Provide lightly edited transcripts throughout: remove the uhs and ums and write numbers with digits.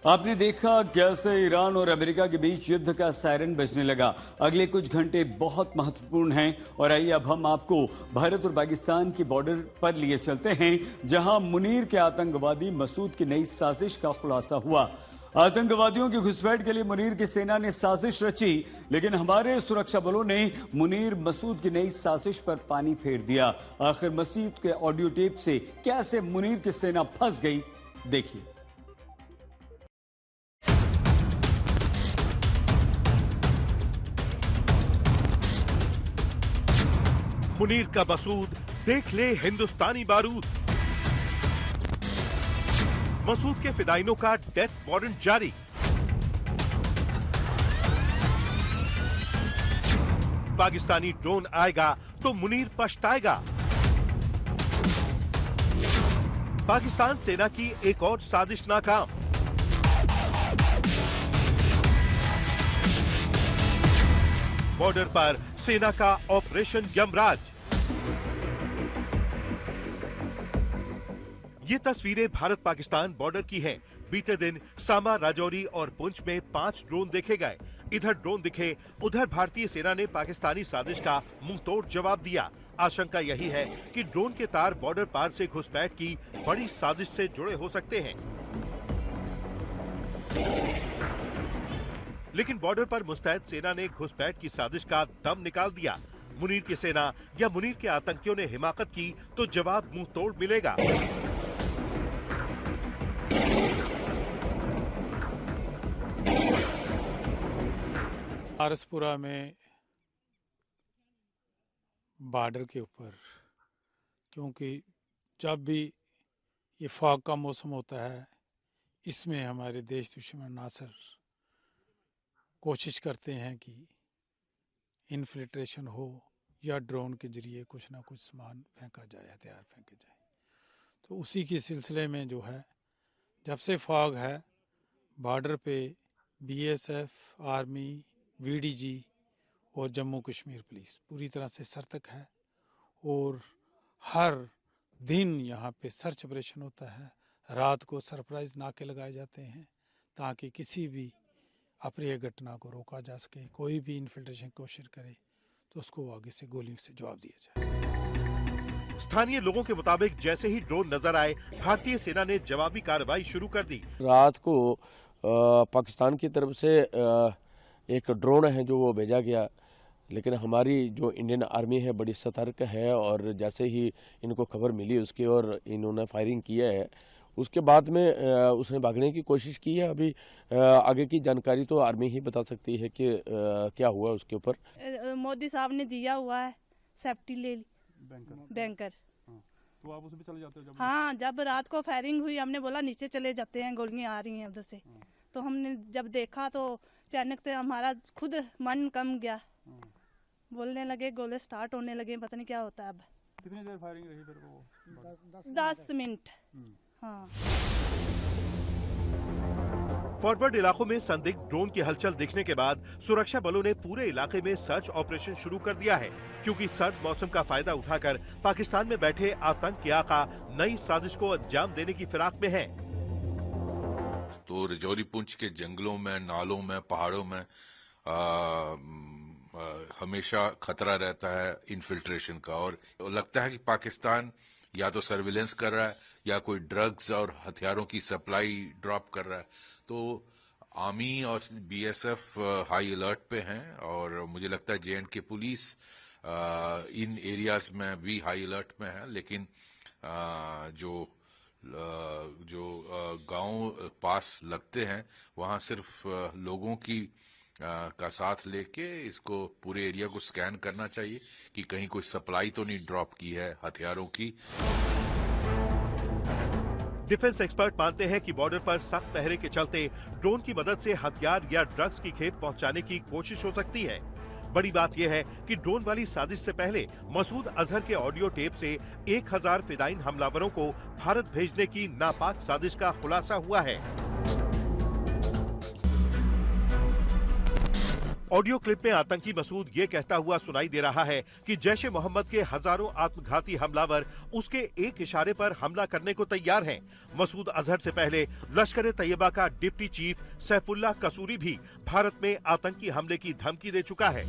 आपने देखा कैसे ईरान और अमेरिका के बीच युद्ध का सायरन बजने लगा। अगले कुछ घंटे बहुत महत्वपूर्ण हैं और आइए अब हम आपको भारत और पाकिस्तान की बॉर्डर पर लिए चलते हैं, जहां मुनीर के आतंकवादी मसूद की नई साजिश का खुलासा हुआ। आतंकवादियों की घुसपैठ के लिए मुनीर की सेना ने साजिश रची, लेकिन हमारे सुरक्षा बलों ने मुनीर मसूद की नई साजिश पर पानी फेर दिया। आखिर मसूद के ऑडियो टेप से कैसे मुनीर की सेना फंस गई, देखिए। मुनीर का मसूद देख ले हिंदुस्तानी बारूद। मसूद के फिदाइनों का डेथ वारंट जारी। पाकिस्तानी ड्रोन आएगा तो मुनीर पछताएगा। पाकिस्तान सेना की एक और साजिश नाकाम। बॉर्डर पर सेना का ऑपरेशन यमराज। ये तस्वीरें भारत पाकिस्तान बॉर्डर की हैं। बीते दिन सामा, राजौरी और पुंछ में 5 ड्रोन देखे गए। इधर ड्रोन दिखे, उधर भारतीय सेना ने पाकिस्तानी साजिश का मुंहतोड़ जवाब दिया। आशंका यही है कि ड्रोन के तार बॉर्डर पार से घुसपैठ की बड़ी साजिश से जुड़े हो सकते हैं। लेकिन बॉर्डर पर मुस्तैद सेना ने घुसपैठ की साजिश का दम निकाल दिया। मुनीर की सेना या मुनीर के आतंकियों ने हिमाकत की तो जवाब मुंह तोड़ मिलेगा। आरसपुरा में बॉर्डर के ऊपर, क्योंकि जब भी ये फॉग का मौसम होता है, इसमें हमारे देश दुश्मन नासर कोशिश करते हैं कि इन्फिल्ट्रेशन हो या ड्रोन के जरिए कुछ ना कुछ सामान फेंका जाए, हथियार फेंके जाए। तो उसी के सिलसिले में जो है, जब से फॉग है, बॉर्डर पे बीएसएफ, आर्मी, वीडीजी और जम्मू कश्मीर पुलिस पूरी तरह से सतर्क है और हर दिन यहाँ पे सर्च ऑपरेशन होता है। रात को सरप्राइज नाके लगाए जाते हैं ताकि किसी भी अप्रिय घटना को रोका जा सके। कोई भी इन्फिल्ट्रेशन की कोशिश करे तो उसको आगे से गोलियों से जवाब दिया जाए। स्थानीय लोगों के मुताबिक जैसे ही ड्रोन नजर आए, भारतीय सेना ने जवाबी कार्रवाई शुरू कर दी। रात को पाकिस्तान की तरफ से एक ड्रोन है जो वो भेजा गया, लेकिन हमारी जो इंडियन आर्मी है बड़ी सतर्क है और जैसे ही इनको खबर मिली उसकी और इन्होंने फायरिंग किया है। उसके बाद में उसने भागने की कोशिश की है। अभी आगे की जानकारी तो आर्मी ही बता सकती है कि क्या हुआ उसके ऊपर। मोदी साहब ने दिया हुआ है सेफ्टी ले बैंकर। तो आप उसमें चले जाते हो जब? हाँ, जब रात को फायरिंग हुई हमने बोला नीचे चले जाते हैं, गोलियां आ रही हैं उधर से। तो हमने जब देखा तो अचानक से हमारा खुद मन कम गया, बोलने लगे, गोले स्टार्ट होने लगे, पता नहीं क्या होता है अब। कितनी देर फायरिंग रही फिर वो? 10 मिनट। हाँ। फॉरवर्ड इलाकों में संदिग्ध ड्रोन की हलचल दिखने के बाद सुरक्षा बलों ने पूरे इलाके में सर्च ऑपरेशन शुरू कर दिया है, क्योंकि सर्द मौसम का फायदा उठाकर पाकिस्तान में बैठे आतंकी आका नई साजिश को अंजाम देने की फिराक में है। तो राजौरी पुंछ के जंगलों में, नालों में, पहाड़ों में हमेशा खतरा रहता है इन्फिल्ट्रेशन का, और लगता है कि पाकिस्तान या तो सर्विलेंस कर रहा है या कोई ड्रग्स और हथियारों की सप्लाई ड्रॉप कर रहा है। तो आर्मी और बीएसएफ हाई अलर्ट पे हैं और मुझे लगता है जेएंडके पुलिस इन एरियाज में भी हाई अलर्ट में है। लेकिन जो गांव पास लगते हैं वहां सिर्फ लोगों की का साथ लेके इसको पूरे एरिया को स्कैन करना चाहिए कि कहीं कोई सप्लाई तो नहीं ड्रॉप की है हथियारों की। डिफेंस एक्सपर्ट मानते हैं कि बॉर्डर पर सख्त पहरे के चलते ड्रोन की मदद से हथियार या ड्रग्स की खेप पहुंचाने की कोशिश हो सकती है। बड़ी बात यह है कि ड्रोन वाली साजिश से पहले मसूद अजहर के ऑडियो टेप से 1000 फिदाइन हमलावरों को भारत भेजने की नापाक साजिश का खुलासा हुआ है। ऑडियो क्लिप में आतंकी मसूद ये कहता हुआ सुनाई दे रहा है कि जैश ए मोहम्मद के हजारों आत्मघाती हमलावर उसके एक इशारे पर हमला करने को तैयार हैं। मसूद अजहर से पहले लश्कर ए तैयबा का डिप्टी चीफ सैफुल्लाह कसूरी भी भारत में आतंकी हमले की धमकी दे चुका है।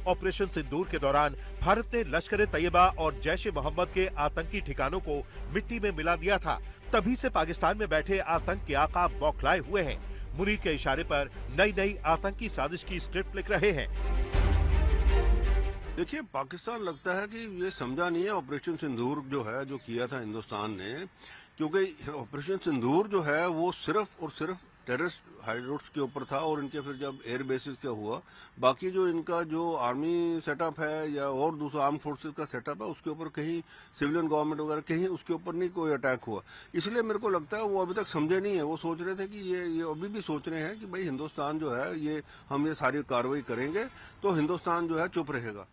ऑपरेशन सिंदूर के दौरान भारत ने लश्कर ए तैयबा और जैश ए मोहम्मद के आतंकी ठिकानों को मिट्टी में मिला दिया था। तभी से पाकिस्तान में बैठे आतंक के आका बौखलाए हुए हैं। मुनीर के इशारे पर नई नई आतंकी साजिश की स्क्रिप्ट लिख रहे हैं। देखिए, पाकिस्तान लगता है कि ये समझा नहीं है ऑपरेशन सिंदूर जो है, जो किया था हिंदुस्तान ने, क्योंकि ऑपरेशन सिंदूर जो है वो सिर्फ और सिर्फ टेररिस्ट हाइडआउट्स के ऊपर था और इनके फिर जब एयर बेसिस का हुआ, बाकी जो इनका जो आर्मी सेटअप है या और दूसरा आर्म फोर्सेस का सेटअप है उसके ऊपर कहीं सिविलियन गवर्नमेंट वगैरह कहीं उसके ऊपर नहीं कोई अटैक हुआ। इसलिए मेरे को लगता है वो अभी तक समझे नहीं है। वो सोच रहे थे कि ये अभी भी सोच रहे हैं कि भाई हिंदुस्तान जो है ये हम ये सारी कार्रवाई करेंगे तो हिंदुस्तान जो है चुप रहेगा।